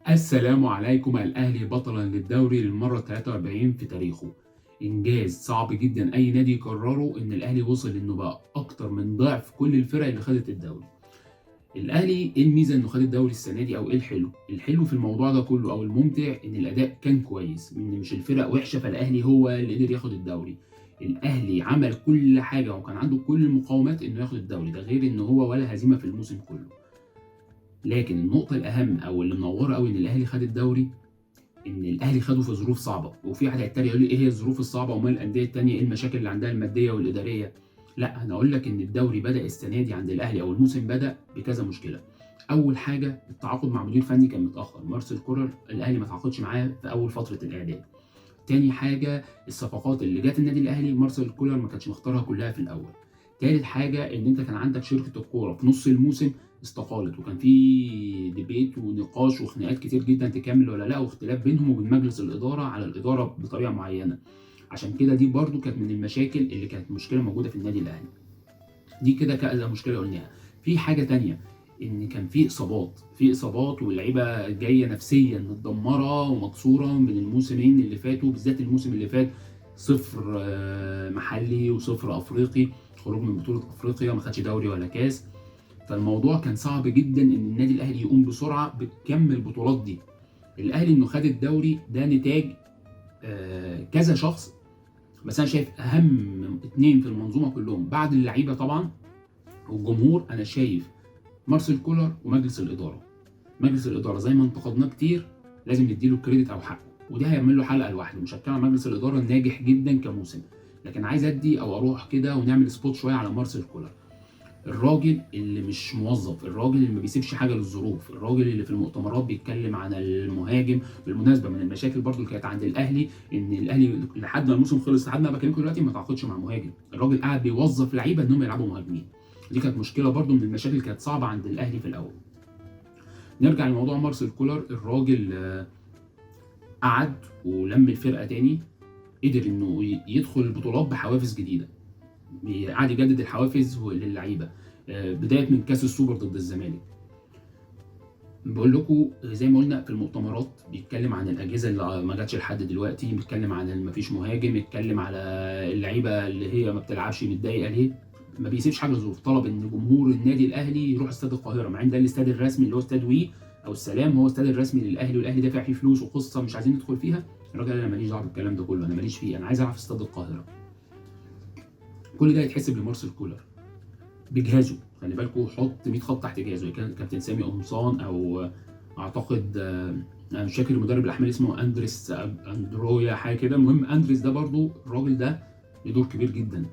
السلام عليكم. الأهلي بطلا للدوري للمرة 43 في تاريخه. إنجاز صعب جدا أي نادي يكرره إن الأهلي وصل إنه بقى أكتر من ضعف كل الفرق اللي خدت الدوري. الأهلي إيه الميزة إنه خد الدوري السنة دي أو إيه الحلو؟ الحلو في الموضوع ده كله أو الممتع إن الأداء كان كويس، إن مش الفرق وحشة فالأهلي هو اللي قدر ياخد الدوري. الأهلي عمل كل حاجة وكان عنده كل المقومات إنه ياخد الدوري ده، غير إن هو ولا هزيمة في الموسم كله. لكن النقطة الأهم أو اللي منورة أوي إن الأهلي خد الدوري ان الاهلي خده في ظروف صعبه، وفي واحد هيتريق يقول لي ايه هي الظروف الصعبه ومال الانديه الثانيه ايه المشاكل اللي عندها الماديه والاداريه. لا، انا اقول لك ان الدوري بدا السنه دي عند الاهلي او الموسم بدا بكذا مشكله. اول حاجه التعاقد مع مدير فني كان متاخر، مارسيل كولر الاهلي ما تعاقدش معاه في اول فتره الاعداد. تاني حاجه الصفقات اللي جت النادي الاهلي مارسيل كولر ما كانش مختارها كلها في الاول. تالت حاجه ان انت كان عندك شركه الكوره في نص الموسم استقالت، وكان في ديبيت ونقاش وخناقات كتير جدا تكمل ولا لا، واختلاف بينهم وبين مجلس الاداره على الاداره بطريقه معينه. عشان كده دي برضو كانت من المشاكل اللي كانت مشكله موجوده في النادي الاهلي. دي كده كذا مشكله قلناها. في حاجه تانية ان كان في اصابات واللعيبه جايه نفسيا متدمره ومكسوره من الموسمين اللي فاتوا، بالذات الموسم اللي فات صفر محلي وصفر افريقي، خروج من بطوله افريقيا ما خدش دوري ولا كاس. فالموضوع كان صعب جدا ان النادي الاهلي يقوم بسرعه بكم البطولات دي. الاهلي انه خد الدوري ده نتاج كذا شخص، بس انا شايف اهم اتنين في المنظومه كلهم بعد اللعيبه طبعا والجمهور. انا شايف مارسيل كولر ومجلس الاداره. مجلس الاداره زي ما انتقدناه كتير لازم نديله الكريدت او حقه، ودي هيعمل له حلقه لوحده. مش هتكلم عن مجلس الاداره الناجح جدا كموسم، لكن عايز ادي او اروح كده ونعمل سبوت شويه على مارسيل كولر. الراجل اللي مش موظف، الراجل اللي ما بيسيبش حاجه للظروف، الراجل اللي في المؤتمرات بيتكلم عن المهاجم. بالمناسبه من المشاكل برضو اللي كانت عند الاهلي ان الاهلي لحد ما الموسم خلص لحد ما بكلمكم دلوقتي ما تعاقدش مع مهاجم. الراجل قاعد بيوظف لعيبه انهم يلعبوا مهاجمين. دي كانت مشكله برضو من المشاكل اللي كانت صعبه عند الاهلي في الاول. نرجع لموضوع مارسيل كولر. الراجل قعد ولم الفرقه تاني، قدر انه يدخل البطولات بحوافز جديده، قعد يجدد الحوافز للعيبه. بدايه من كاس السوبر ضد الزمالك. بقول لكم زي ما قلنا في المؤتمرات بيتكلم عن الاجهزه اللي ما جاتش لحد دلوقتي، بيتكلم عن ما فيش مهاجم، بيتكلم على اللعيبه اللي هي ما بتلعبش متضايقه ليه. ما بيسيبش حاجه لظروف. طلب ان جمهور النادي الاهلي يروح استاد القاهره، مع ان ده الاستاد الرسمي اللي هو استاد وي او السلام، هو استاد الرسمي للاهلي والاهلي دافع فيه فلوس وقصه مش عايزين ندخل فيها. الراجل قال انا ماليش دعوه بالكلام ده كله، انا ماليش فيه، انا عايز العب في استاد القاهره. كل ده يتحسب لمارسيل كولر بجهازه. خلي بالكوا حط 100 خط تحت جهازه. كان كابتن سامي قمصان او اعتقد انا مش فاكر المدرب الاحمال اسمه اندريس اندرويا حاجه كده. المهم اندريس ده برضو الراجل ده له دور كبير جدا.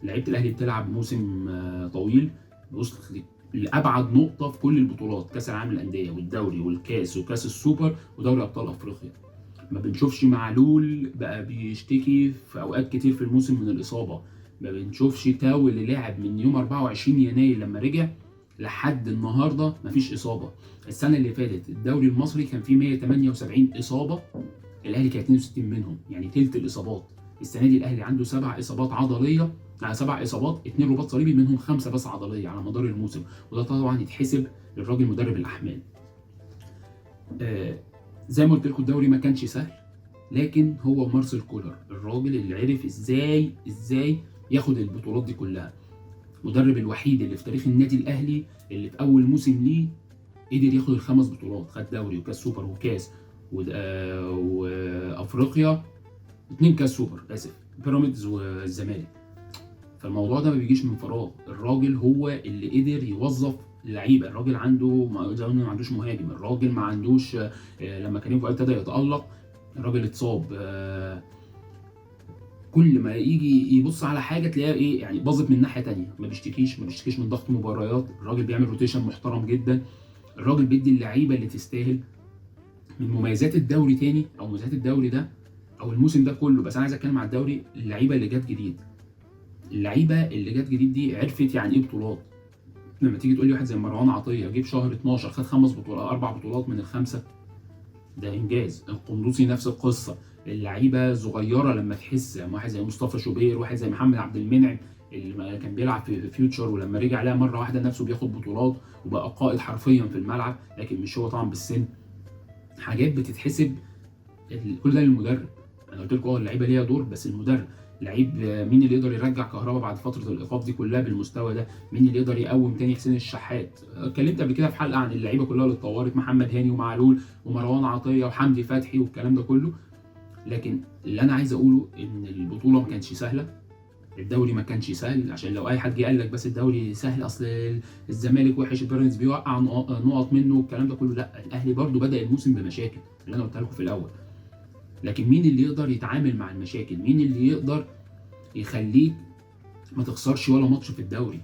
لعيبه الاهلي بتلعب موسم طويل، وصلت لابعد نقطه في كل البطولات، كاس العالم للانديه والدوري والكاس وكاس السوبر ودوري ابطال افريقيا. ما بنشوفش معلول بقى بيشتكي في اوقات كتير في الموسم من الاصابه. ما بنشوفش تاو اللي لعب من يوم 24 يناير لما رجع لحد النهارده مفيش اصابه. السنه اللي فاتت الدوري المصري كان فيه 178 اصابه، الاهلي كان 62 منهم، يعني تلت الاصابات. السنه دي الاهلي عنده 7 اصابات عضليه، على 7 اصابات 2 رباط صليبي منهم 5 بس عضليه على مدار الموسم، وده طبعا يتحسب للراجل مدرب الاحمال. زي ما قلت لكم الدوري ما كانش سهل، لكن هو مارسيل كولر الراجل اللي عرف ازاي ياخد البطولات دي كلها. المدرب الوحيد اللي في تاريخ النادي الاهلي اللي في اول موسم ليه قدر ياخد ال5 بطولات، خد دوري وكاس سوبر وكاس وافريقيا، 2 كاس سوبر اسف، بيراميدز والزمالك. فالموضوع ده ما بيجيش من فراغ. الراجل هو اللي قدر يوظف اللعيبه. الراجل عنده زي ما عندوش مهاجم، الراجل ما عندوش لما كريم فؤاد ابتدى يتالق الراجل اتصاب. كل ما يجي يبص على حاجه تلاقيها ايه يعني باظت من ناحيه تانية. ما بيشتكيش من ضغط مباريات. الراجل بيعمل روتيشن محترم جدا. الراجل بيدي اللعيبه اللي تستاهل. من مميزات الدوري تاني او مميزات الدوري ده او الموسم ده كله، بس انا عايز اتكلم على الدوري. اللعيبه اللي جت جديد، دي عرفت يعني ايه بطولات. لما تيجي تقول لي واحد زي مروان عطيه جه في شهر 12 خد 5 بطولات 4 بطولات من ال5، ده انجاز. القندوسي نفس القصه. اللعيبه صغيره لما تحس، واحد زي مصطفى شوبير، واحد زي محمد عبد المنعم اللي كان بيلعب في فيوتشر ولما رجع لها مره واحده نفسه بياخد بطولات وبقى قائد حرفيا في الملعب، لكن مش هو طبعا بالسن. حاجات بتتحسب كل ده للمدرب. انا قلت لكم اللعيبه ليها دور، بس المدرب لعيب مين اللي يقدر يرجع كهربا بعد فتره الايقاف دي كلها بالمستوى ده؟ مين اللي يقدر يقوم تاني حسين الشحات؟ اتكلمت قبل كده في حلقه عن اللعيبه كلها اللي اتطورت، محمد هاني ومعلول ومروان عطيه وحمدي فتحي والكلام ده كله. لكن اللي انا عايز اقوله ان البطوله ما كانتش سهله، الدوري ما كانش سهل. عشان لو اي حد جه قال لك بس الدوري سهل اصل الزمالك وحش، بيراميدز بيوقع نقط منه والكلام ده كله، لا، الاهلي برضو بدا الموسم بمشاكل اللي انا قلتها لكم في الاول. لكن مين اللي يقدر يتعامل مع المشاكل؟ مين اللي يقدر يخليك ما تخسرش ولا ماتش في الدوري؟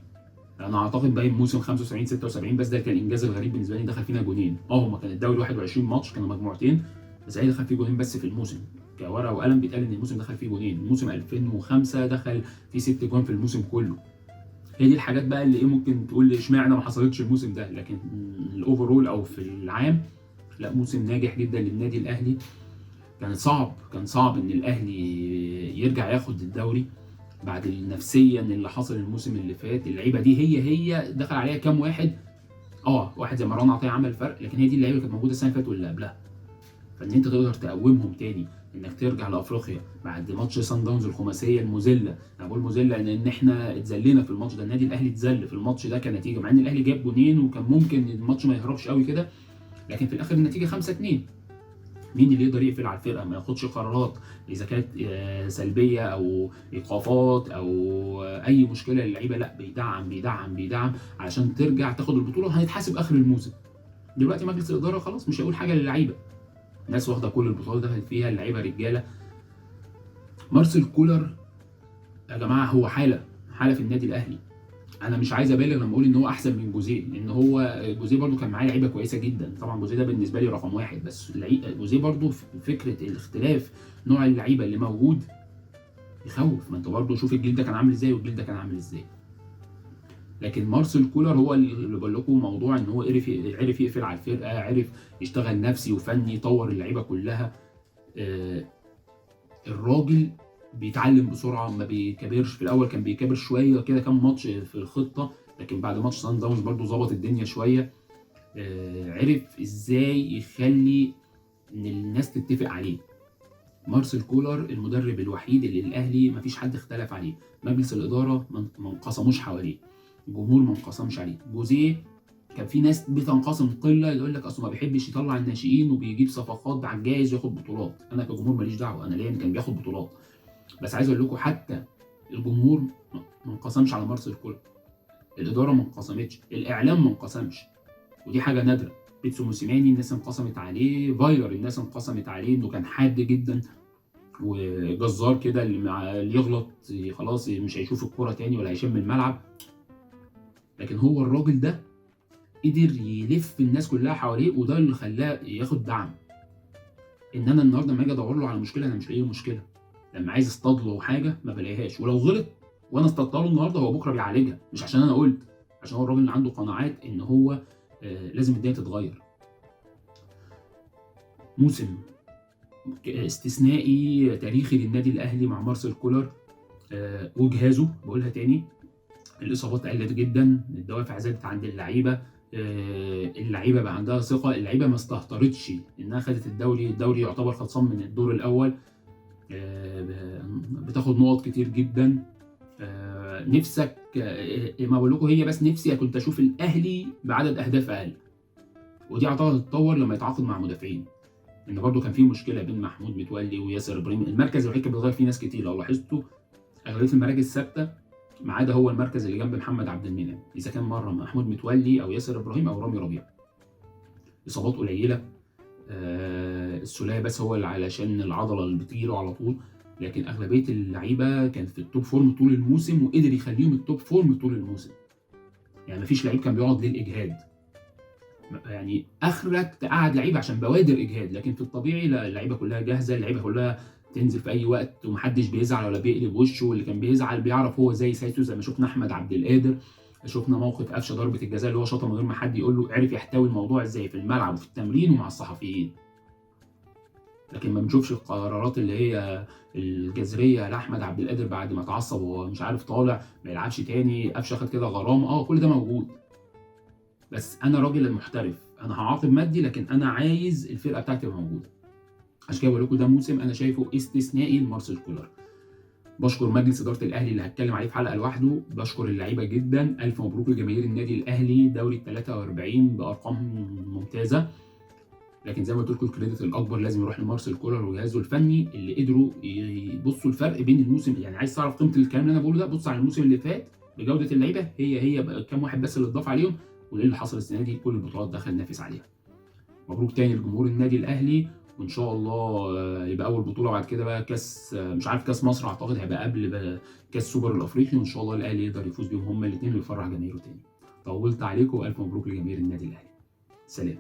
انا اعتقد باين موسم 75 76 بس ده كان الانجاز الغريب بالنسبه لي، دخل فينا جونين. هما كان الدوري 21 ماتش كانوا مجموعتين، بس هي دخل فيه جونين بس في الموسم. كورقه وقلم بيتقال ان الموسم دخل فيه جونين. الموسم 2005 دخل فيه 6 جوان في الموسم كله. هي دي الحاجات بقى اللي ممكن تقول لي اشمعنى ما حصلتش الموسم ده، لكن الاوفرول او في العام لا، موسم ناجح جدا للنادي الاهلي. كان صعب ان الاهلي يرجع ياخد الدوري بعد النفسيا اللي حصل الموسم اللي فات. اللعيبه دي هي دخل عليها كام واحد، واحد زي مروان عطيه عمل فرق، لكن هي دي اللعيبه اللي كانت موجوده السنه اللي فاتت واللي قبلها. فان انت تقدر تقومهم تاني، انك ترجع لافريقيا بعد ماتش سان داونز الخماسيه المذله. انا بقول مذله ان احنا اتذلينا في الماتش ده، النادي الاهلي اتذل في الماتش ده كنتيجه، مع ان الاهلي جاب جونين وكان ممكن الماتش ما يهربش قوي كده، لكن في الاخر النتيجه 5-2. مين اللي يقدر يقفل على الفرقه، ما ياخدش قرارات اذا كانت سلبيه او ايقافات او اي مشكله للعيبه؟ لا، بيدعم بيدعم بيدعم علشان ترجع تاخد البطوله، وهنتحاسب اخر الموسم. دلوقتي مجلس الاداره خلاص مش هيقول حاجه للعيبه، الناس واخده كل البطولات دخلت فيها، اللعيبه رجاله. مارسيل كولر يا جماعه هو حاله في النادي الاهلي. انا مش عايز ابالغ لما اقول ان هو احسن من جوزيه، لان هو جوزيه برده كان معاه لعيبه كويسه جدا. طبعا جوزيه ده بالنسبه لي رقم واحد، بس جوزيه برده فكره الاختلاف نوع اللعيبه اللي موجود يخوف. ما انت برده شوف الجيل ده كان عامل ازاي والجيل ده كان عامل ازاي. لكن مارسيل كولر هو اللي بقول لكم موضوع ان هو عرف يقفل على الفرقه، عرف يشتغل نفسي وفني، يطور اللعيبه كلها. الراجل بيتعلم بسرعه، ما بيكبرش. في الاول كان بيكبر شويه كده كام ماتش في الخطه، لكن بعد ماتش سان داونز برده ظبط الدنيا شويه. عرف ازاي يخلي ان الناس تتفق عليه. مارسيل كولر المدرب الوحيد اللي الاهلي ما فيش حد اختلف عليه، مجلس الاداره ما انقسموش حواليه، الجمهور ما انقسمش عليه. جوزيه كان في ناس بتنقسم قله، يقول لك اصله ما بيحبش يطلع الناشئين وبيجيب صفقات على الجاهز وياخد بطولات. انا كجمهور ماليش دعوه، انا ليا كان بياخد بطولات. بس عايز اقول لكم حتى الجمهور ما انقسمش على مارسيل كولر، الاداره ما انقسمتش، الاعلام ما انقسمش، ودي حاجه نادره. بيتسو موسيماني الناس انقسمت عليه، فايلر الناس انقسمت عليه انه كان حاد جدا وجزار كده، اللي يغلط خلاص مش هيشوف الكوره تاني ولا هيشم الملعب. لكن هو الراجل ده قدر يلف الناس كلها حواليه، وده اللي خلاه ياخد دعم. ان انا النهارده لما اجي ادور له على مشكله انا مش لاقي مشكله، لما عايز اصطاد له حاجه ما بلاقيهاش، ولو غلط وانا اصطدت له النهارده هو بكره بيعالجها، مش عشان انا قلت، عشان هو الراجل اللي عنده قناعات ان هو لازم الدنيا تتغير. موسم استثنائي تاريخي للنادي الاهلي مع مارسيل كولر وجهازه. بقولها تاني، الاصابات قلت جدا، الدوافع زادت عند اللعيبه، اللعيبه بقى عندها ثقه، اللعيبه ما استهترتش انها خدت الدوري يعتبر خلصان من الدور الاول، بتاخد نقط كتير جدا. نفسك ما بقول لكم، هي بس نفسي كنت اشوف الاهلي بعدد اهداف اقل، ودي اعتقد تتطور لما يتعاقد مع مدافعين، ان برضو كان في مشكله بين محمود متولي وياسر ابراهيم. المركز الوحيد كان بيتغير فيه ناس كتير، لو لاحظتوا اغلبيه المراكز ثابته ما عدا هو المركز اللي جنب محمد عبد المنعم، اذا كان مره محمود متولي او ياسر ابراهيم او رامي ربيعه. اصابات قليله، السوليه بس هو اللي علشان العضله اللي بتجيله على طول، لكن اغلبيه اللعيبه كانت في التوب فورم طول الموسم، وقدر يخليهم التوب فورم طول الموسم. يعني مفيش لعيب كان بيقعد للاجهاد، يعني اخرك تقعد لعيب عشان بوادر اجهاد، لكن في الطبيعي لا، اللعيبه كلها جاهزه، اللعيبه كلها تنزل في اي وقت ومحدش بيزعل ولا بيقلب وشه، واللي كان بيزعل بيعرف هو زي سايتو، زي ما شفنا احمد عبد القادر، شفنا موقف قفشه ضربه الجزاء اللي هو شاطها من غير ما حد يقول له، عرف يحتوي الموضوع ازاي في الملعب وفي التمرين ومع الصحفيين. لكن ما بنشوفش القرارات اللي هي الجذريه لاحمد عبد القادر بعد ما اتعصب وهو مش عارف طالع ما يلعبش تاني، قفشه خد كده غرامه، كل ده موجود. بس انا راجل محترف، انا هاعاقب مادي لكن انا عايز الفرقه بتاعتي تبقى موجوده. عشان كده بقول لكم ده موسم انا شايفه استثنائي لمارسيل كولر. بشكر مجلس اداره الاهلي اللي هتكلم عليه في حلقه لوحده، بشكر اللعيبه جدا، الف مبروك لجماهير النادي الاهلي دوري ال 43 بارقام ممتازه. لكن زي ما قلت لكم الكريدت الاكبر لازم يروح لمارسيل كولر وجهازه الفني اللي قدروا يبصوا الفرق بين الموسم. يعني عايز تعرف قيمه الكلام اللي انا بقوله ده، بص على الموسم اللي فات بجوده اللعيبه، هي بقى كام واحد بس اللي اتضاف عليهم، وايه اللي حصل السنه دي، كل البطولات دخل نافس عليها. مبروك تاني لجمهور النادي الاهلي، وان شاء الله يبقى اول بطوله بعد كده بقى كاس، مش عارف كاس مصر اعتقد هيبقى قبل بقى كاس سوبر الافريقي، وان شاء الله الاهلي يقدر يفوز بيهم هما الاثنين ويفرح جماهيره تاني. طولت عليكم والف مبروك لجماهير النادي الاهلي. سلام.